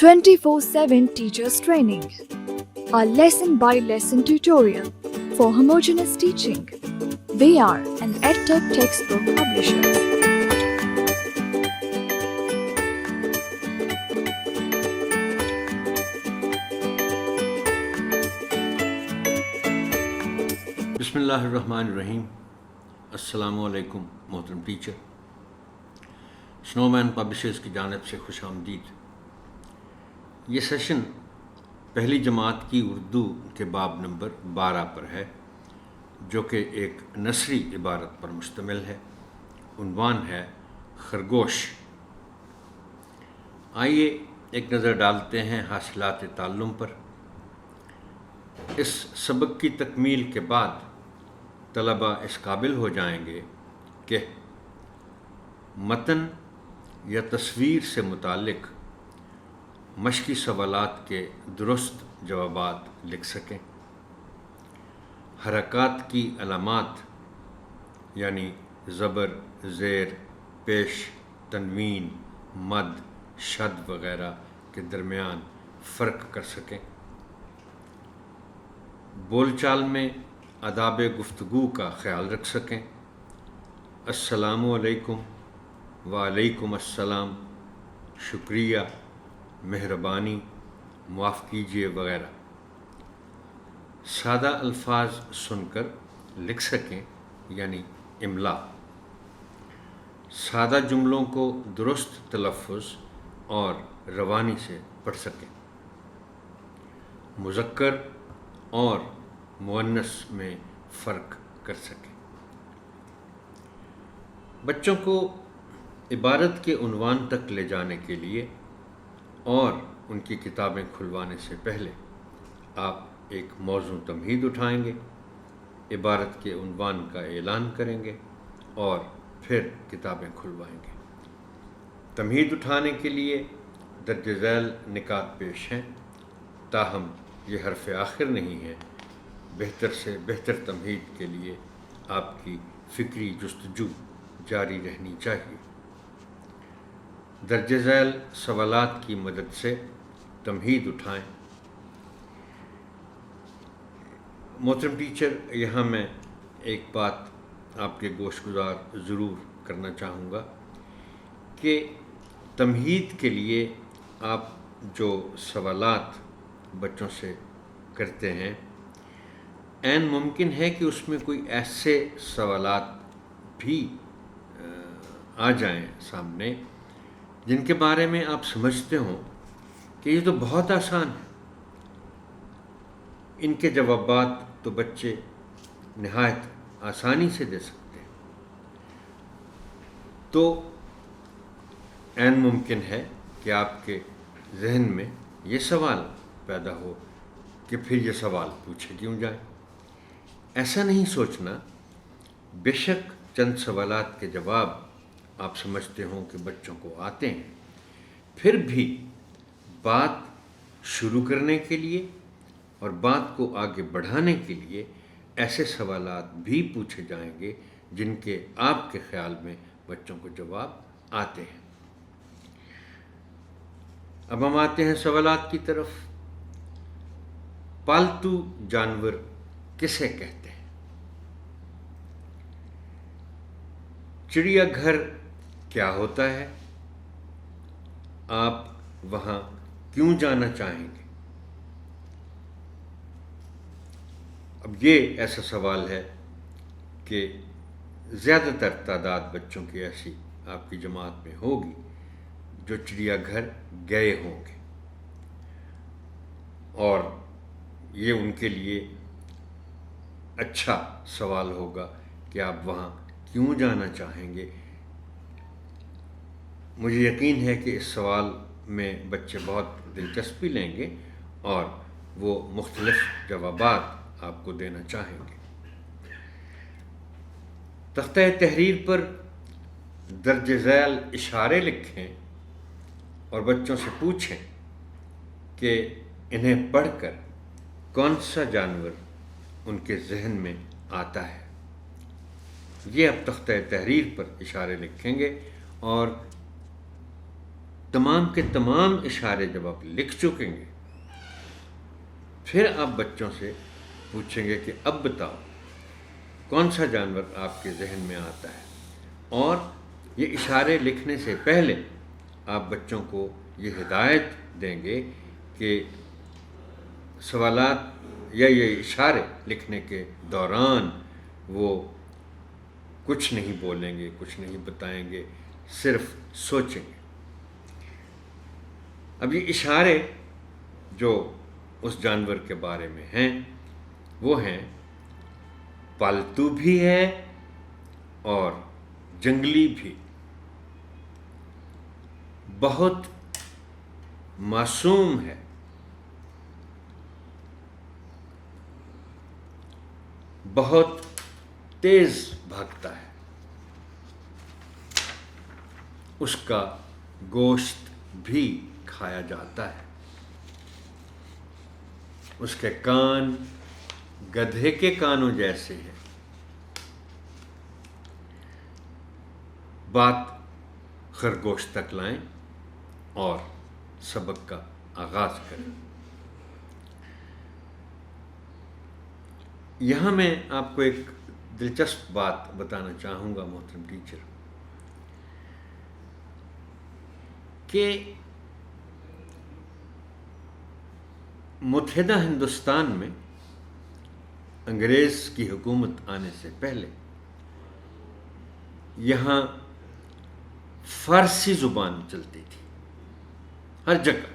24/7 Teachers Training, a lesson-by-lesson tutorial for homogeneous teaching. We are an EdTech textbook publisher. بسم اللہ الرحمن الرحیم. السلام علیکم محترم ٹیچر. سنو مین پبلشرز کی جانب سے خوش آمدید. یہ سیشن پہلی جماعت کی اردو کے باب نمبر 12 پر ہے، جو کہ ایک نثری عبارت پر مشتمل ہے. عنوان ہے خرگوش. آئیے ایک نظر ڈالتے ہیں حاصلات تعلم پر. اس سبق کی تکمیل کے بعد طلبہ اس قابل ہو جائیں گے کہ متن یا تصویر سے متعلق مشقی سوالات کے درست جوابات لکھ سکیں. حرکات کی علامات یعنی زبر، زیر، پیش، تنوین، مد، شد وغیرہ کے درمیان فرق کر سکیں. بول چال میں آداب گفتگو کا خیال رکھ سکیں. السلام علیکم، وعلیکم السلام، شکریہ، مہربانی، معاف کیجیے وغیرہ. سادہ الفاظ سن کر لکھ سکیں یعنی املا. سادہ جملوں کو درست تلفظ اور روانی سے پڑھ سکیں. مذکر اور مؤنث میں فرق کر سکیں. بچوں کو عبارت کے عنوان تک لے جانے کے لیے اور ان کی کتابیں کھلوانے سے پہلے آپ ایک موضوع تمہید اٹھائیں گے، عبارت کے عنوان کا اعلان کریں گے اور پھر کتابیں کھلوائیں گے. تمہید اٹھانے کے لیے درج ذیل نکات پیش ہیں، تاہم یہ حرف آخر نہیں ہے. بہتر سے بہتر تمہید کے لیے آپ کی فکری جستجو جاری رہنی چاہیے. درج ذیل سوالات کی مدد سے تمہید اٹھائیں. محترم ٹیچر، یہاں میں ایک بات آپ کے گوش گزار ضرور کرنا چاہوں گا کہ تمہید کے لیے آپ جو سوالات بچوں سے کرتے ہیں، عین ممکن ہے کہ اس میں کوئی ایسے سوالات بھی آ جائیں سامنے جن کے بارے میں آپ سمجھتے ہوں کہ یہ تو بہت آسان ہے، ان کے جوابات تو بچے نہایت آسانی سے دے سکتے ہیں. تو عین ممکن ہے کہ آپ کے ذہن میں یہ سوال پیدا ہو کہ پھر یہ سوال پوچھے کیوں جائے. ایسا نہیں سوچنا. بے شک چند سوالات کے جواب آپ سمجھتے ہوں کہ بچوں کو آتے ہیں، پھر بھی بات شروع کرنے کے لیے اور بات کو آگے بڑھانے کے لیے ایسے سوالات بھی پوچھے جائیں گے جن کے آپ کے خیال میں بچوں کو جواب آتے ہیں. اب ہم آتے ہیں سوالات کی طرف. پالتو جانور کسے کہتے ہیں؟ چڑیا گھر کیا ہوتا ہے؟ آپ وہاں کیوں جانا چاہیں گے؟ اب یہ ایسا سوال ہے کہ زیادہ تر تعداد بچوں کی ایسی آپ کی جماعت میں ہوگی جو چڑیا گھر گئے ہوں گے، اور یہ ان کے لیے اچھا سوال ہوگا کہ آپ وہاں کیوں جانا چاہیں گے. مجھے یقین ہے کہ اس سوال میں بچے بہت دلچسپی لیں گے اور وہ مختلف جوابات آپ کو دینا چاہیں گے. تختہ تحریر پر درج ذیل اشارے لکھیں اور بچوں سے پوچھیں کہ انہیں پڑھ کر کون سا جانور ان کے ذہن میں آتا ہے. یہ اب تختہ تحریر پر اشارے لکھیں گے اور تمام کے تمام اشارے جب آپ لکھ چکیں گے، پھر آپ بچوں سے پوچھیں گے کہ اب بتاؤ کون سا جانور آپ کے ذہن میں آتا ہے، اور یہ اشارے لکھنے سے پہلے آپ بچوں کو یہ ہدایت دیں گے کہ سوالات یا یہ اشارے لکھنے کے دوران وہ کچھ نہیں بولیں گے، کچھ نہیں بتائیں گے، صرف سوچیں گے۔ اب یہ اشارے جو اس جانور کے بارے میں ہیں وہ ہیں پالتو بھی ہے اور جنگلی بھی، بہت معصوم ہے، بہت تیز بھاگتا ہے، اس کا گوشت بھی کھایا جاتا ہے، اس کے کان گدھے کے کانوں جیسے ہیں۔ بات خرگوش تک لائیں اور سبق کا آغاز کریں۔ یہاں میں آپ کو ایک دلچسپ بات بتانا چاہوں گا محترم ٹیچر، کہ متحدہ ہندوستان میں انگریز کی حکومت آنے سے پہلے یہاں فارسی زبان چلتی تھی ہر جگہ،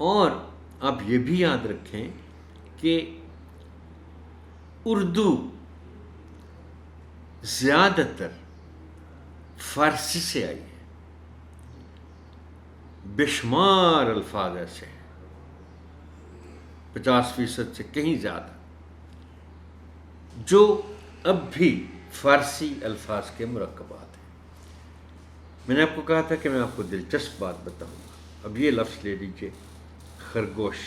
اور آپ یہ بھی یاد رکھیں کہ اردو زیادہ تر فارسی سے آئی ہے، بے شمار الفاظ ایسے ہیں، 50% سے کہیں زیادہ، جو اب بھی فارسی الفاظ کے مرکبات ہیں۔ میں نے آپ کو کہا تھا کہ میں آپ کو دلچسپ بات بتاؤں گا۔ اب یہ لفظ لے لیجئے، خرگوش،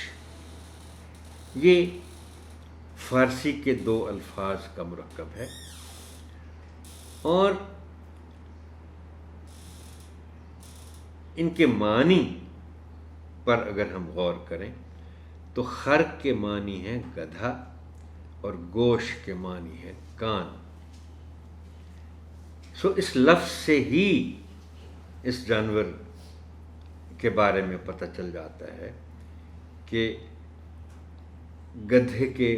یہ فارسی کے 2 الفاظ کا مرکب ہے، اور ان کے معنی پر اگر ہم غور کریں تو خر کے معنی ہے گدھا اور گوش کے معنی ہے کان۔ اس لفظ سے ہی اس جانور کے بارے میں پتہ چل جاتا ہے کہ گدھے کے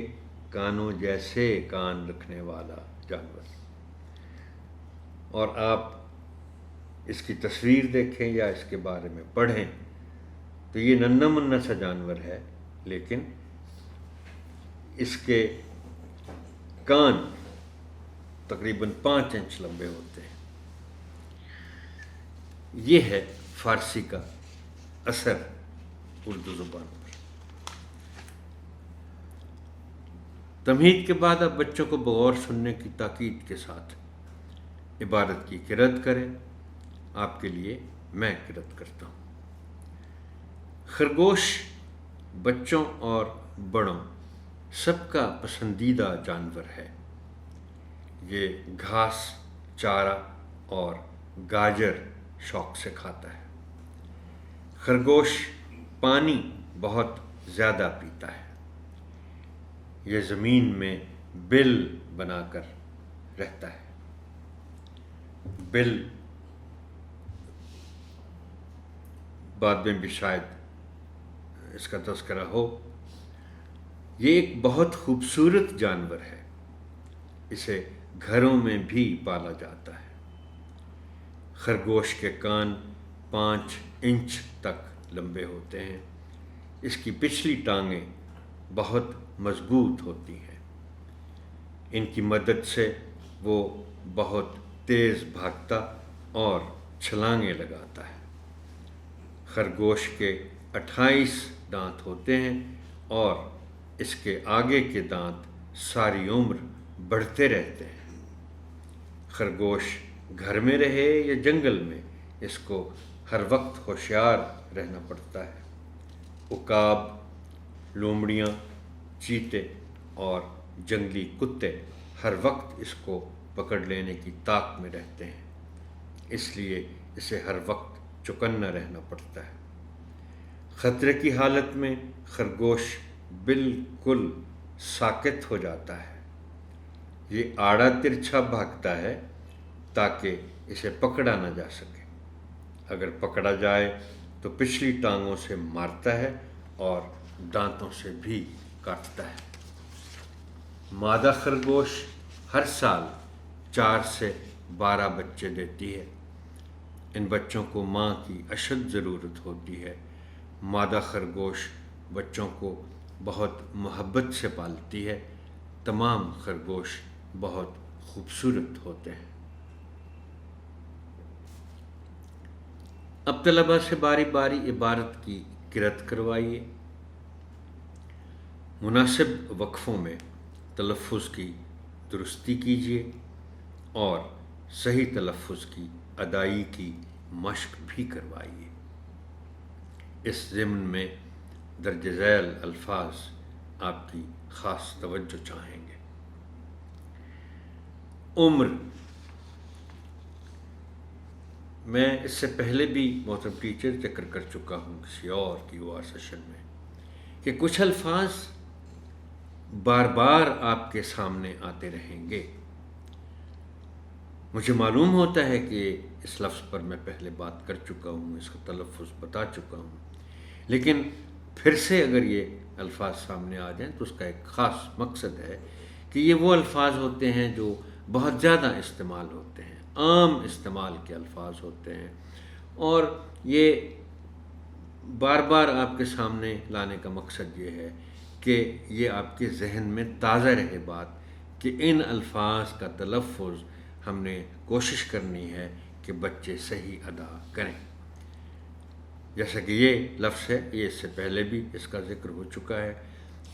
کانوں جیسے کان رکھنے والا جانور، اور آپ اس کی تصویر دیکھیں یا اس کے بارے میں پڑھیں تو یہ ننھا منھا سا جانور ہے، لیکن اس کے کان تقریباً 5 انچ لمبے ہوتے ہیں۔ یہ ہے فارسی کا اثر اردو زبان پر۔ تمہید کے بعد آپ بچوں کو بغور سننے کی تاکید کے ساتھ عبارت کی قرأت کریں۔ آپ کے لیے میں قرأت کرتا ہوں۔ خرگوش بچوں اور بڑوں سب کا پسندیدہ جانور ہے۔ یہ گھاس، چارہ اور گاجر شوق سے کھاتا ہے۔ خرگوش پانی بہت زیادہ پیتا ہے۔ یہ زمین میں بل بنا کر رہتا ہے۔ بل بعد میں بھی شاید اس کا تذکرہ ہو۔ یہ ایک بہت خوبصورت جانور ہے، اسے گھروں میں بھی پالا جاتا ہے۔ خرگوش کے کان 5 انچ تک لمبے ہوتے ہیں۔ اس کی پچھلی ٹانگیں بہت مضبوط ہوتی ہیں۔ ان کی مدد سے وہ بہت تیز بھاگتا اور چھلانگیں لگاتا ہے۔ خرگوش کے 28 دانت ہوتے ہیں، اور اس کے آگے کے دانت ساری عمر بڑھتے رہتے ہیں۔ خرگوش گھر میں رہے یا جنگل میں، اس کو ہر وقت ہوشیار رہنا پڑتا ہے۔ عقاب، لومڑیاں، چیتے اور جنگلی کتے ہر وقت اس کو پکڑ لینے کی طاق میں رہتے ہیں، اس لیے اسے ہر وقت چوکنا رہنا پڑتا ہے۔ خطرے کی حالت میں خرگوش بالکل ساکت ہو جاتا ہے۔ یہ آڑا ترچھا بھاگتا ہے تاکہ اسے پکڑا نہ جا سکے۔ اگر پکڑا جائے تو پچھلی ٹانگوں سے مارتا ہے اور دانتوں سے بھی کاٹتا ہے۔ مادہ خرگوش ہر سال 4 سے 12 بچے دیتی ہے۔ ان بچوں کو ماں کی اشد ضرورت ہوتی ہے۔ مادہ خرگوش بچوں کو بہت محبت سے پالتی ہے۔ تمام خرگوش بہت خوبصورت ہوتے ہیں۔ اب طلباء سے باری باری عبارت کی قرأت کروائیے۔ مناسب وقفوں میں تلفظ کی درستی کیجیے اور صحیح تلفظ کی ادائیگی کی مشق بھی کروائیے۔ اس ضمن میں درج ذیل الفاظ آپ کی خاص توجہ چاہیں گے۔ عمر، میں اس سے پہلے بھی محترم ٹیچر ذکر کر چکا ہوں کسی اور کی سیشن میں کہ کچھ الفاظ بار بار آپ کے سامنے آتے رہیں گے۔ مجھے معلوم ہوتا ہے کہ اس لفظ پر میں پہلے بات کر چکا ہوں، اس کا تلفظ بتا چکا ہوں، لیکن پھر سے اگر یہ الفاظ سامنے آ جائیں تو اس کا ایک خاص مقصد ہے کہ یہ وہ الفاظ ہوتے ہیں جو بہت زیادہ استعمال ہوتے ہیں، عام استعمال کے الفاظ ہوتے ہیں، اور یہ بار بار آپ کے سامنے لانے کا مقصد یہ ہے کہ یہ آپ کے ذہن میں تازہ رہے بات کہ ان الفاظ کا تلفظ ہم نے کوشش کرنی ہے کہ بچے صحیح ادا کریں۔ جیسا کہ یہ لفظ ہے، یہ اس سے پہلے بھی اس کا ذکر ہو چکا ہے۔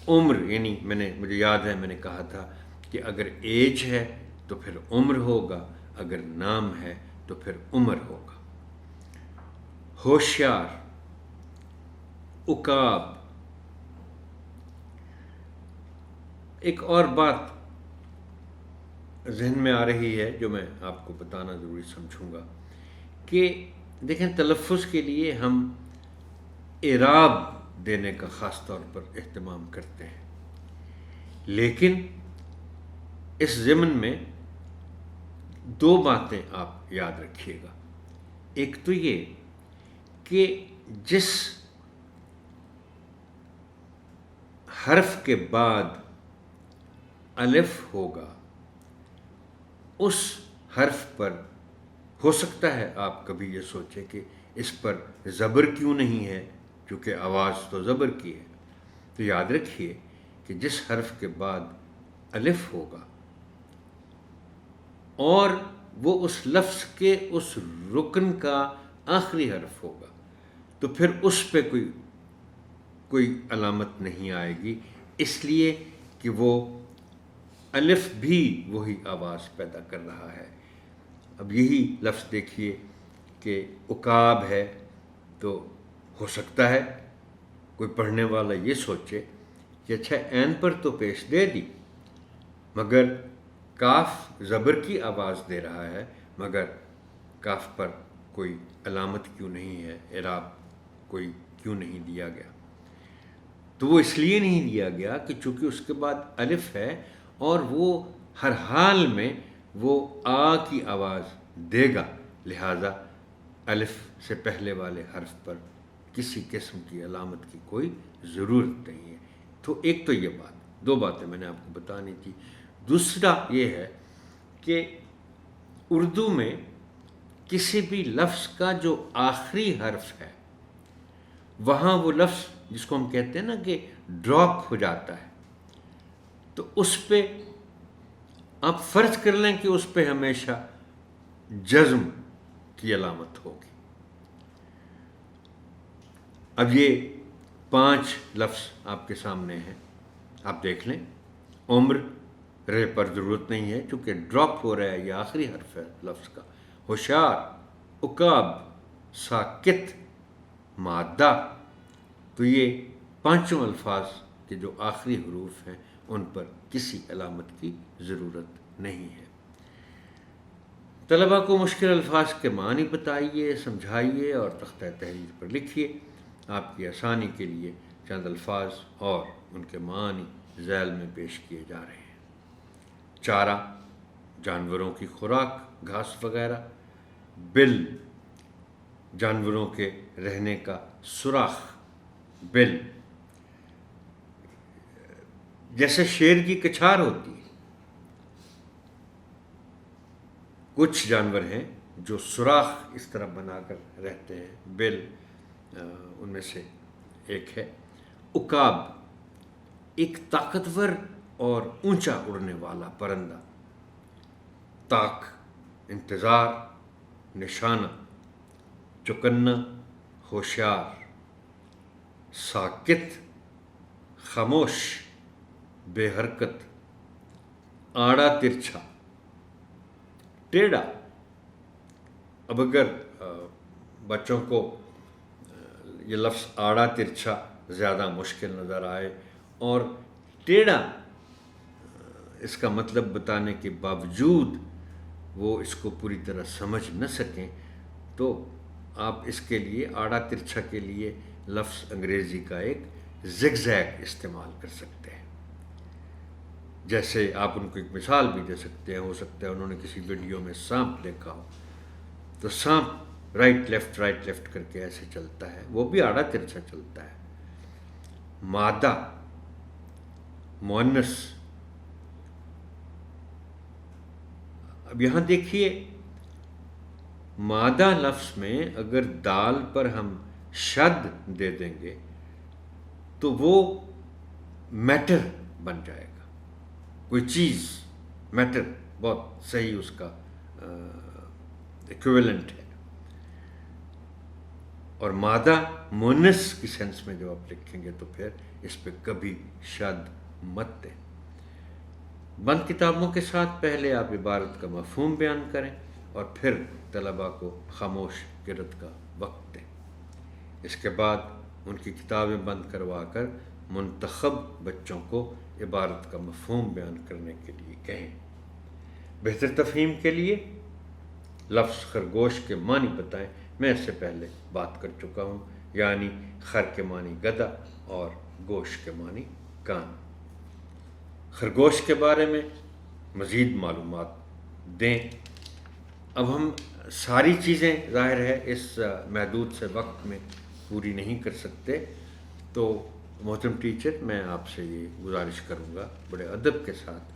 عمر، یعنی مجھے یاد ہے میں نے کہا تھا کہ اگر ایج ہے تو پھر عمر ہوگا، اگر نام ہے تو پھر عمر ہوگا۔ ہوشیار، عقاب۔ ایک اور بات ذہن میں آ رہی ہے جو میں آپ کو بتانا ضروری سمجھوں گا کہ دیکھیں، تلفظ کے لیے ہم اعراب دینے کا خاص طور پر اہتمام کرتے ہیں، لیکن اس ضمن میں 2 باتیں آپ یاد رکھیے گا۔ ایک تو یہ کہ جس حرف کے بعد الف ہوگا اس حرف پر ہو سکتا ہے آپ کبھی یہ سوچیں کہ اس پر زبر کیوں نہیں ہے، کیونکہ آواز تو زبر کی ہے۔ تو یاد رکھیے کہ جس حرف کے بعد الف ہوگا اور وہ اس لفظ کے اس رکن کا آخری حرف ہوگا تو پھر اس پہ کوئی علامت نہیں آئے گی، اس لیے کہ وہ الف بھی وہی آواز پیدا کر رہا ہے۔ اب یہی لفظ دیکھیے کہ عقاب ہے، تو ہو سکتا ہے کوئی پڑھنے والا یہ سوچے کہ اچھا عین پر تو پیش دے دی، مگر کاف زبر کی آواز دے رہا ہے، مگر کاف پر کوئی علامت کیوں نہیں ہے، اعراب کوئی کیوں نہیں دیا گیا؟ تو وہ اس لیے نہیں دیا گیا کہ چونکہ اس کے بعد الف ہے اور وہ ہر حال میں وہ آ کی آواز دے گا، لہٰذا الف سے پہلے والے حرف پر کسی قسم کی علامت کی کوئی ضرورت نہیں ہے۔ تو ایک تو یہ بات، 2 باتیں میں نے آپ کو بتانی تھی۔ دوسرا یہ ہے کہ اردو میں کسی بھی لفظ کا جو آخری حرف ہے وہاں وہ لفظ جس کو ہم کہتے ہیں نا کہ ڈراپ ہو جاتا ہے، تو اس پہ آپ فرض کر لیں کہ اس پہ ہمیشہ جزم کی علامت ہوگی۔ اب یہ 5 لفظ آپ کے سامنے ہیں، آپ دیکھ لیں۔ عمر، رہ پر ضرورت نہیں ہے چونکہ ڈراپ ہو رہا ہے، یہ آخری حرف ہے لفظ کا۔ ہوشیار، عقاب، ساکت، مادہ۔ تو یہ 5 الفاظ کے جو آخری حروف ہیں ان پر کسی علامت کی ضرورت نہیں ہے۔ طلباء کو مشکل الفاظ کے معنی بتائیے، سمجھائیے اور تختہ تحریر پر لکھیے۔ آپ کی آسانی کے لیے چند الفاظ اور ان کے معنی ذیل میں پیش کیے جا رہے ہیں۔ چارہ، جانوروں کی خوراک، گھاس وغیرہ۔ بل، جانوروں کے رہنے کا سوراخ، بل، جیسے شیر کی کچھار ہوتی ہے۔ کچھ جانور ہیں جو سوراخ اس طرح بنا کر رہتے ہیں، بل ان میں سے ایک ہے۔ عقاب، ایک طاقتور اور اونچا اڑنے والا پرندہ۔ طاق، انتظار، نشانہ۔ چوکنا، ہوشیار۔ ساکت، خاموش، بے حرکت۔ آڑا ترچھا، ٹیڑھا۔ اب اگر بچوں کو یہ لفظ آڑا ترچھا زیادہ مشکل نظر آئے اور ٹیڑھا اس کا مطلب بتانے کے باوجود وہ اس کو پوری طرح سمجھ نہ سکیں، تو آپ اس کے لیے آڑا ترچھا کے لیے لفظ انگریزی کا ایک زگ زیگ استعمال کر سکتے ہیں۔ جیسے آپ ان کو ایک مثال بھی دے سکتے ہیں، ہو سکتا ہے انہوں نے کسی ویڈیو میں سانپ دیکھا ہو، تو سانپ رائٹ لیفٹ کر کے ایسے چلتا ہے، وہ بھی آڑا ترچھا چلتا ہے۔ مادہ، مؤنث۔ اب یہاں دیکھیے، مادہ لفظ میں اگر دال پر ہم شد دے دیں گے تو وہ میٹر بن جائے گا، کوئی چیز، میٹر بہت صحیح اس کا ایکویولنٹ ہے۔ اور مادہ مؤنث کی سینس میں جب آپ لکھیں گے تو پھر اس پہ کبھی شد مت دیں۔ بند کتابوں کے ساتھ پہلے آپ عبارت کا مفہوم بیان کریں اور پھر طلباء کو خاموش گرد کا وقت دیں۔ اس کے بعد ان کی کتابیں بند کروا کر منتخب بچوں کو عبارت کا مفہوم بیان کرنے کے لیے کہیں۔ بہتر تفہیم کے لیے لفظ خرگوش کے معنی بتائیں۔ میں اس سے پہلے بات کر چکا ہوں، یعنی خر کے معنی گدھا اور گوشت کے معنی کان۔ خرگوش کے بارے میں مزید معلومات دیں۔ اب ہم ساری چیزیں ظاہر ہے اس محدود سے وقت میں پوری نہیں کر سکتے، تو محترم ٹیچر میں آپ سے یہ گزارش کروں گا بڑے ادب کے ساتھ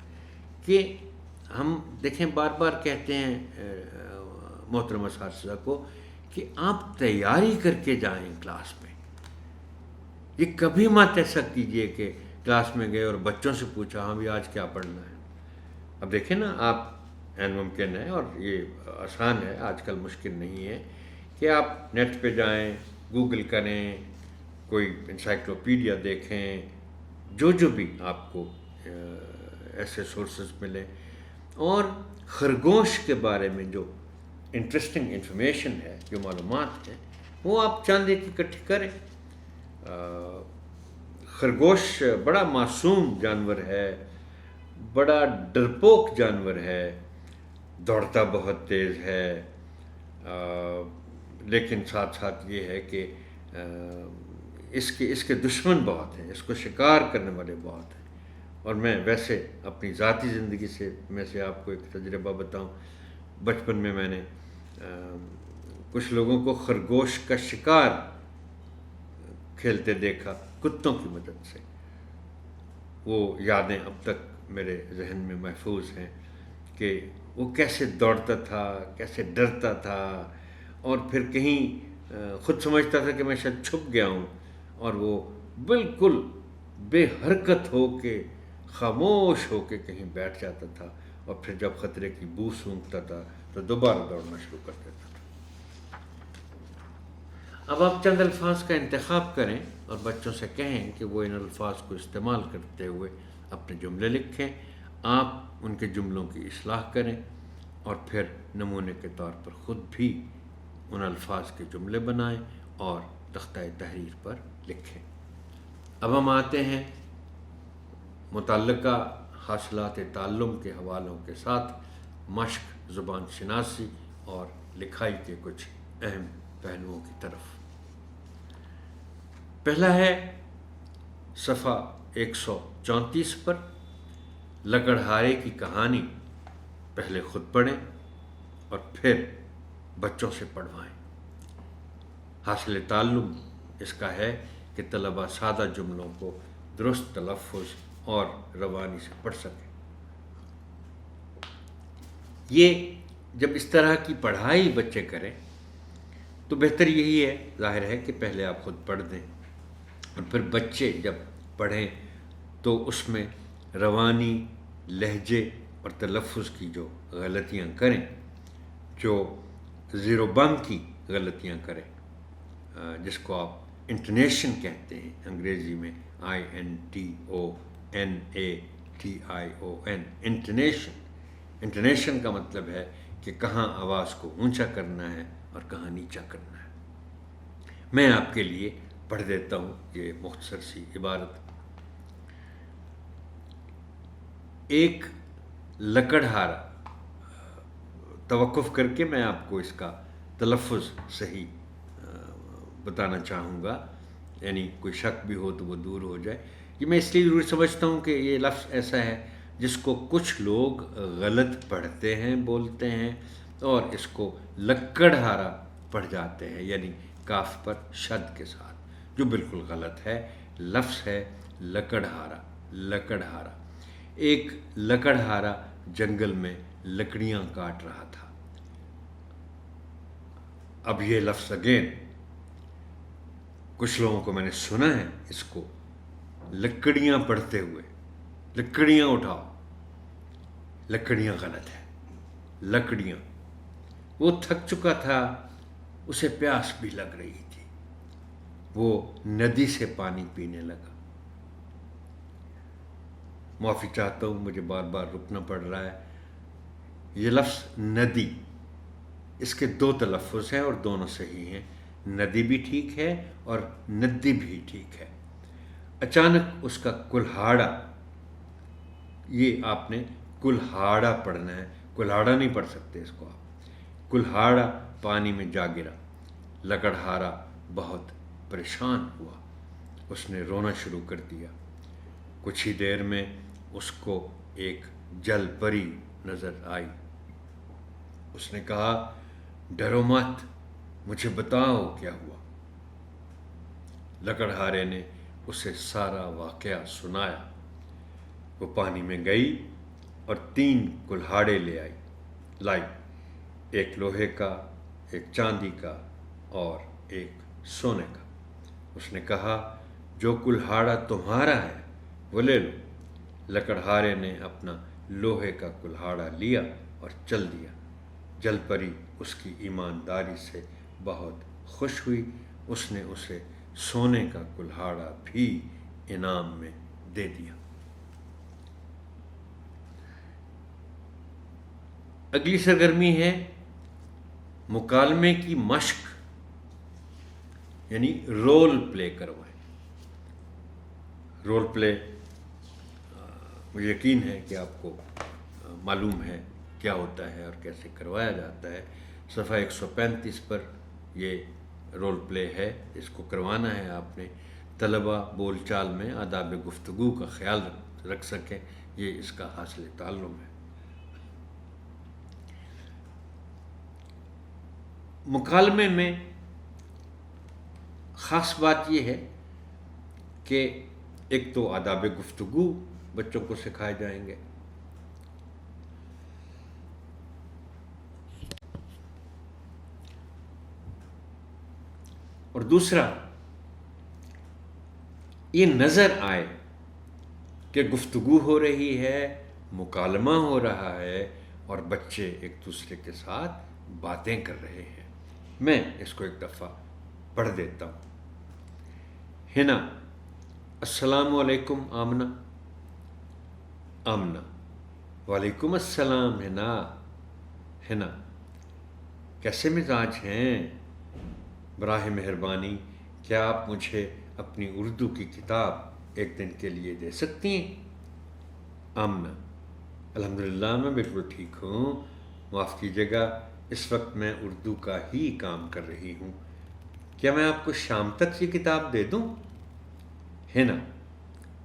کہ ہم دیکھیں بار بار کہتے ہیں محترم اساتذہ کو کہ آپ تیاری کر کے جائیں کلاس میں۔ یہ کبھی مت ایسا کیجئے کہ کلاس میں گئے اور بچوں سے پوچھا ہاں بھی آج کیا پڑھنا ہے۔ اب دیکھیں نا، آپ عین ممکن ہے اور یہ آسان ہے، آج کل مشکل نہیں ہے کہ آپ نیٹ پہ جائیں، گوگل کریں، کوئی انسائکلوپیڈیا دیکھیں، جو بھی آپ کو ایسے سورسز ملیں، اور خرگوش کے بارے میں جو انٹرسٹنگ انفارمیشن ہے، جو معلومات ہیں، وہ آپ چاند ایک اکٹھی کریں۔ خرگوش بڑا معصوم جانور ہے، بڑا ڈرپوک جانور ہے، دوڑتا بہت تیز ہے، لیکن ساتھ ساتھ یہ ہے کہ اس کے دشمن بہت ہیں، اس کو شکار کرنے والے بہت ہیں۔ اور میں ویسے اپنی ذاتی زندگی سے آپ کو ایک تجربہ بتاؤں، بچپن میں میں نے کچھ لوگوں کو خرگوش کا شکار کھیلتے دیکھا کتوں کی مدد سے۔ وہ یادیں اب تک میرے ذہن میں محفوظ ہیں کہ وہ کیسے دوڑتا تھا، کیسے ڈرتا تھا، اور پھر کہیں خود سمجھتا تھا کہ میں شاید چھپ گیا ہوں، اور وہ بالکل بے حرکت ہو کے، خاموش ہو کے کہیں بیٹھ جاتا تھا، اور پھر جب خطرے کی بو سونگھتا تھا تو دوبارہ دوڑنا شروع کر دیتا تھا۔ اب آپ چند الفاظ کا انتخاب کریں اور بچوں سے کہیں کہ وہ ان الفاظ کو استعمال کرتے ہوئے اپنے جملے لکھیں۔ آپ ان کے جملوں کی اصلاح کریں اور پھر نمونے کے طور پر خود بھی ان الفاظ کے جملے بنائیں اور تختہ تحریر پر لکھیں۔ اب ہم آتے ہیں متعلقہ حاصلات تعلم کے حوالوں کے ساتھ مشق زبان شناسی اور لکھائی کے کچھ اہم پہلوؤں کی طرف۔ پہلا ہے صفحہ 134 پر، لکڑہارے کی کہانی پہلے خود پڑھیں اور پھر بچوں سے پڑھوائیں۔ حاصل تعلم اس کا ہے کہ طلبہ سادہ جملوں کو درست تلفظ اور روانی سے پڑھ سکیں۔ یہ جب اس طرح کی پڑھائی بچے کریں تو بہتر یہی ہے، ظاہر ہے کہ پہلے آپ خود پڑھ دیں اور پھر بچے جب پڑھیں تو اس میں روانی، لہجے اور تلفظ کی جو غلطیاں کریں، جو زیر و بم کی غلطیاں کریں، جس کو آپ انٹونیشن کہتے ہیں انگریزی میں، INTONATION، انٹونیشن کا مطلب ہے کہ کہاں آواز کو اونچا کرنا ہے اور کہاں نیچا کرنا ہے۔ میں آپ کے لیے پڑھ دیتا ہوں یہ مختصر سی عبارت۔ ایک لکڑہارا، توقف کر کے میں آپ کو اس کا تلفظ صحیح بتانا چاہوں گا، یعنی کوئی شک بھی ہو تو وہ دور ہو جائے۔ یہ میں اس لیے ضروری سمجھتا ہوں کہ یہ لفظ ایسا ہے جس کو کچھ لوگ غلط پڑھتے ہیں، بولتے ہیں، اور اس کو لکڑہارا پڑھ جاتے ہیں، یعنی کاف پر شد کے ساتھ، جو بالکل غلط ہے۔ لفظ ہے لکڑہارا، لکڑہارا۔ ایک لکڑہارا جنگل میں لکڑیاں کاٹ رہا تھا۔ اب یہ لفظ اگین کچھ لوگوں کو میں نے سنا ہے اس کو لکڑیاں پڑھتے ہوئے، لکڑیاں اٹھاؤ، لکڑیاں غلط ہے، لکڑیاں۔ وہ تھک چکا تھا، اسے پیاس بھی لگ رہی تھی، وہ ندی سے پانی پینے لگا۔ معافی چاہتا ہوں، مجھے بار بار رکنا پڑ رہا ہے۔ یہ لفظ ندی، اس کے دو تلفظ ہیں اور دونوں صحیح ہیں، ندی بھی ٹھیک ہے اور ندی بھی ٹھیک ہے۔ اچانک اس کا کلہاڑا، یہ آپ نے کلہاڑا پڑھنا ہے، کلہاڑا نہیں پڑھ سکتے اس کو آپ۔ کلہاڑا پانی میں جا گرا، لکڑہارا بہت پریشان ہوا، اس نے رونا شروع کر دیا۔ کچھ ہی دیر میں اس کو ایک جل پری نظر آئی۔ اس نے کہا، ڈرو مت، مجھے بتاؤ کیا ہوا۔ لکڑہارے نے اسے سارا واقعہ سنایا۔ وہ پانی میں گئی اور 3 کلہاڑے لائی، ایک لوہے کا، ایک چاندی کا اور ایک سونے کا۔ اس نے کہا، جو کلہاڑا تمہارا ہے وہ لے لو۔ لکڑہارے نے اپنا لوہے کا کلہاڑا لیا اور چل دیا۔ جل پری اس کی ایمانداری سے بہت خوش ہوئی، اس نے اسے سونے کا کلہاڑا بھی انعام میں دے دیا۔ اگلی سرگرمی ہے مکالمے کی مشق، یعنی رول پلے کروائیں۔ رول پلے مجھے یقین ہے کہ آپ کو معلوم ہے کیا ہوتا ہے اور کیسے کروایا جاتا ہے۔ صفحہ 135 پر یہ رول پلے ہے، اس کو کروانا ہے آپ نے۔ طلبہ بول چال میں آداب گفتگو کا خیال رکھ سکیں، یہ اس کا حاصل تعلم ہے۔ مکالمے میں خاص بات یہ ہے کہ ایک تو آداب گفتگو بچوں کو سکھائے جائیں گے، اور دوسرا یہ نظر آئے کہ گفتگو ہو رہی ہے، مکالمہ ہو رہا ہے اور بچے ایک دوسرے کے ساتھ باتیں کر رہے ہیں۔ میں اس کو ایک دفعہ پڑھ دیتا ہوں۔ ہنا، السلام علیکم آمنہ۔ آمنہ، وعلیکم السلام ہنا۔ ہنا، کیسے مزاج ہیں؟ براہ مہربانی کیا آپ مجھے اپنی اردو کی کتاب ایک دن کے لیے دے سکتی ہیں؟ آمنہ، الحمدللہ میں بالکل ٹھیک ہوں، معاف کیجیے گا، اس وقت میں اردو کا ہی کام کر رہی ہوں، کیا میں آپ کو شام تک یہ کتاب دے دوں؟ ہے نا؟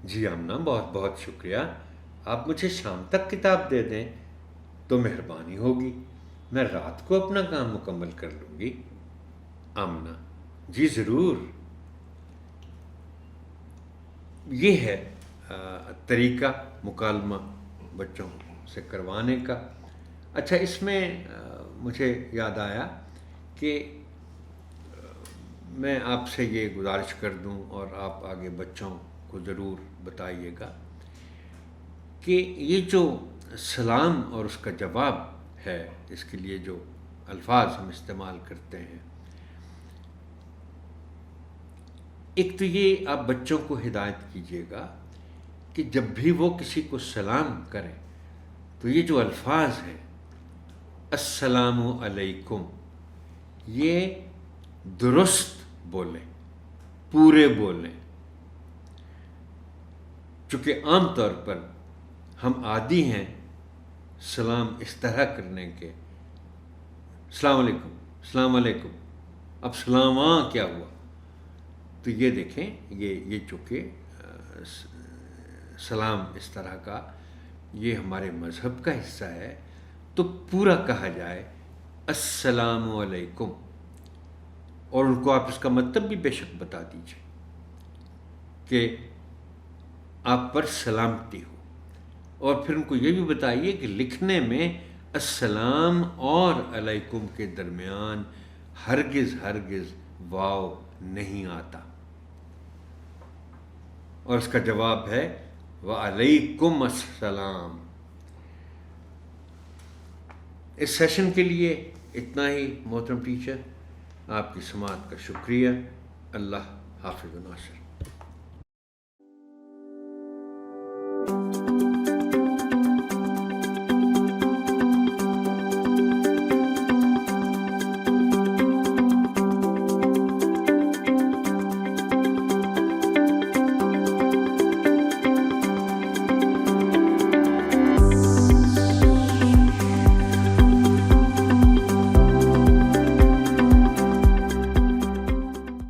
جی آمنہ، بہت بہت شکریہ، آپ مجھے شام تک کتاب دے دیں تو مہربانی ہوگی، میں رات کو اپنا کام مکمل کر لوں گی۔ آمنہ: جی ضرور۔ یہ ہے طریقہ مکالمہ بچوں سے کروانے کا۔ اچھا، اس میں مجھے یاد آیا کہ میں آپ سے یہ گزارش کر دوں اور آپ آگے بچوں کو ضرور بتائیے گا کہ یہ جو سلام اور اس کا جواب ہے، اس کے لیے جو الفاظ ہم استعمال کرتے ہیں، ایک تو یہ آپ بچوں کو ہدایت کیجیے گا کہ جب بھی وہ کسی کو سلام کریں تو یہ جو الفاظ ہیں السلام علیکم، یہ درست بولیں، پورے بولیں، چونکہ عام طور پر ہم عادی ہیں سلام اس طرح کرنے کے، السلام علیکم، السلام علیکم، اب سلام کیا ہوا؟ تو یہ دیکھیں، یہ چونکہ سلام اس طرح کا یہ ہمارے مذہب کا حصہ ہے، تو پورا کہا جائے السلام علیکم، اور ان کو آپ اس کا مطلب بھی بے شک بتا دیجیے کہ آپ پر سلامتی ہو، اور پھر ان کو یہ بھی بتائیے کہ لکھنے میں السلام اور علیکم کے درمیان ہرگز ہرگز واو نہیں آتا، اور اس کا جواب ہے وعلیکم السلام۔ اس سیشن کے لیے اتنا ہی محترم ٹیچر، آپ کی سماعت کا شکریہ۔ اللہ حافظ و ناصر۔